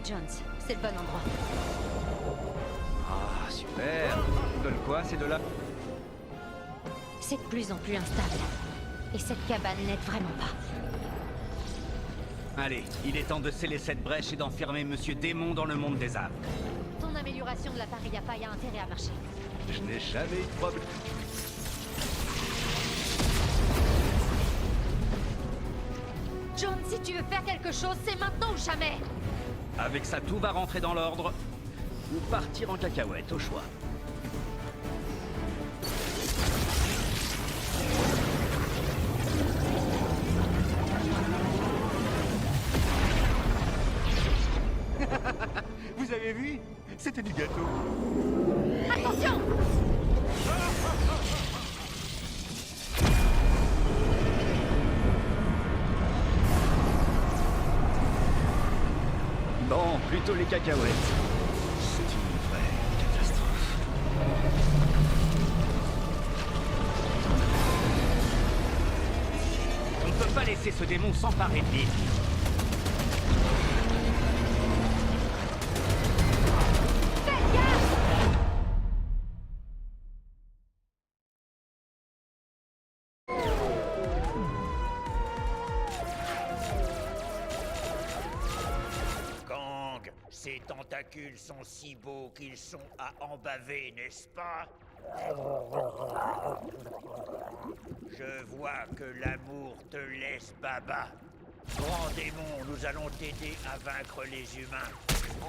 Jones, c'est le bon endroit. Ah, super. Donne quoi, ces deux-là? C'est de plus en plus instable. Et cette cabane n'aide vraiment pas. Allez, il est temps de sceller cette brèche et d'enfermer Monsieur Démon dans le monde des âmes. Ton amélioration de l'appareil à paille a intérêt à marcher. Je n'ai jamais eu de problème. Jones, si tu veux faire quelque chose, c'est maintenant ou jamais. Avec ça, tout va rentrer dans l'ordre. Ou partir en cacahuète, au choix. Vous avez vu? C'était du gâteau. Attention! Bon, plutôt les cacahuètes. C'est une vraie catastrophe. On ne peut pas laisser ce démon s'emparer de l'île. Faites gaffe! Kang, ces tentacules sont si beaux qu'ils sont à embaver, n'est-ce pas? Je vois que l'amour te laisse baba. Grand démon, nous allons t'aider à vaincre les humains.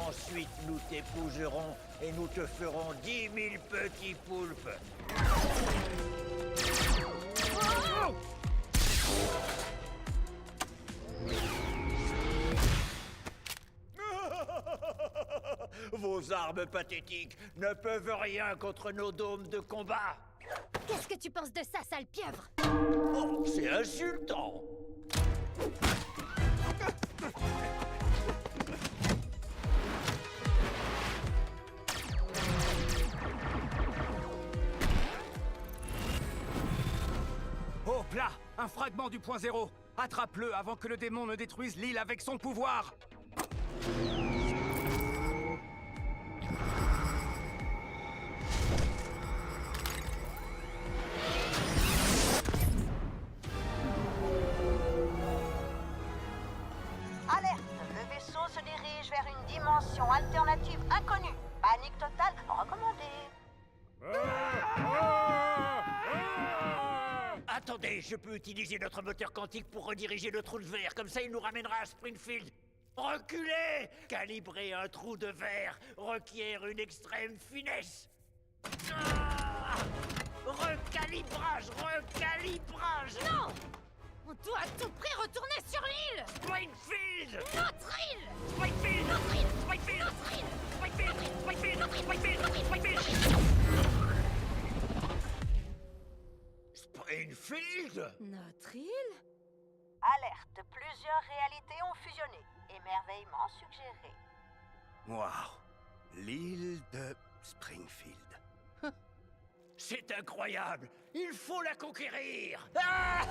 Ensuite, nous t'épouserons et nous te ferons 10 000 petits poulpes. Vos armes pathétiques ne peuvent rien contre nos dômes de combat. Qu'est-ce que tu penses de ça, sale pieuvre? Oh, c'est insultant. Oh, là, un fragment du point zéro. Attrape-le avant que le démon ne détruise l'île avec son pouvoir. Alerte! Le vaisseau se dirige vers une dimension alternative inconnue. Panique totale recommandée. Attendez, je peux utiliser notre moteur quantique pour rediriger le trou de verre. Comme ça, il nous ramènera à Springfield. Reculez! Calibrer un trou de verre requiert une extrême finesse. Ah! Recalibrage! Recalibrage! Non! On doit à tout prix retourner sur l'île! Springfield! Notre île! Springfield! Notre île! Springfield! Notre île! Springfield! Springfield! Notre île! Springfield! Notre île! Springfield! Notre île! Springfield? Notre île? Alerte! Plusieurs réalités ont fusionné. Émerveillement suggéré. Waouh. L'île de Springfield. C'est incroyable! Il faut la conquérir! Ah!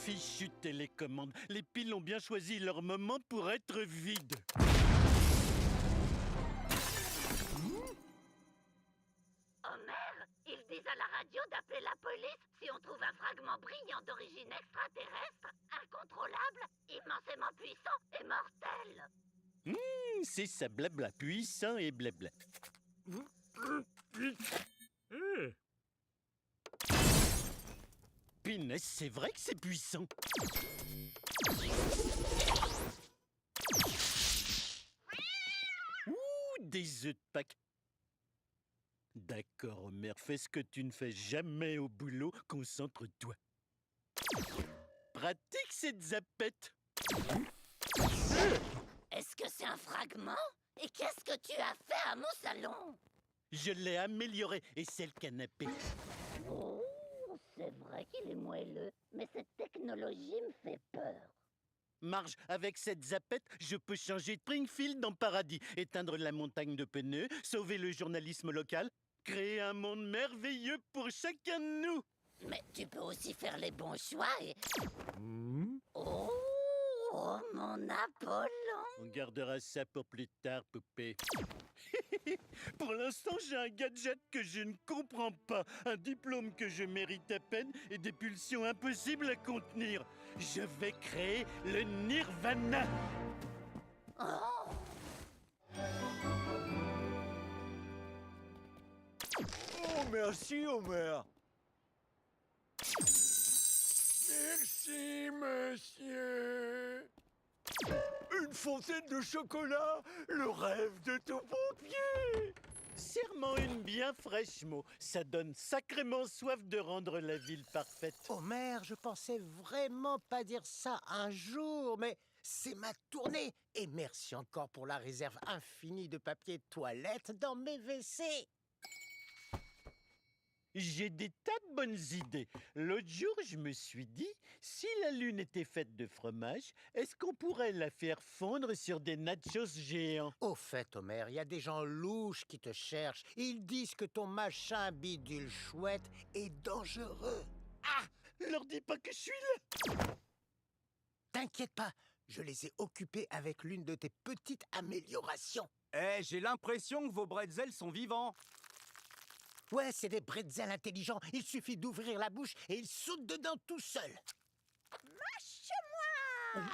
Fichu télécommande. Les piles ont bien choisi leur moment pour être vides. Homer, ils disent à la radio d'appeler la police si on trouve un fragment brillant d'origine extraterrestre, incontrôlable, immensément puissant et mortel. C'est ça, blabla, puissant et blabla. Pinesse, c'est vrai que c'est puissant. Ouh, des œufs de Pâques. D'accord, Homer, fais ce que tu ne fais jamais au boulot, concentre-toi. Pratique cette zapette. Est-ce que c'est un fragment? Et qu'est-ce que tu as fait à mon salon? Je l'ai amélioré et c'est le canapé. Oh, c'est vrai qu'il est moelleux, mais cette technologie me fait peur. Marge, avec cette zapette, je peux changer Springfield en paradis, éteindre la montagne de pneus, sauver le journalisme local, créer un monde merveilleux pour chacun de nous. Mais tu peux aussi faire les bons choix et... Oh, mon Apollon! On gardera ça pour plus tard, poupée. Pour l'instant, j'ai un gadget que je ne comprends pas, un diplôme que je mérite à peine et des pulsions impossibles à contenir. Je vais créer le Nirvana. Oh, merci, Homer. Merci, monsieur. Une fontaine de chocolat, le rêve de tout pompier. Serre-moi une bien fraîche, Mo. Ça donne sacrément soif de rendre la ville parfaite. Homer, je pensais vraiment pas dire ça un jour, mais c'est ma tournée. Et merci encore pour la réserve infinie de papier de toilette dans mes WC. J'ai des tas de bonnes idées. L'autre jour, je me suis dit, si la Lune était faite de fromage, est-ce qu'on pourrait la faire fondre sur des nachos géants? Au fait, Homer, il y a des gens louches qui te cherchent. Ils disent que ton machin bidule chouette est dangereux. Ah! Leur dis pas que je suis là! T'inquiète pas, je les ai occupés avec l'une de tes petites améliorations. Eh, j'ai l'impression que vos bretzels sont vivants. Ouais, c'est des bretzels intelligents. Il suffit d'ouvrir la bouche et ils sautent dedans tout seuls. Mâche-moi!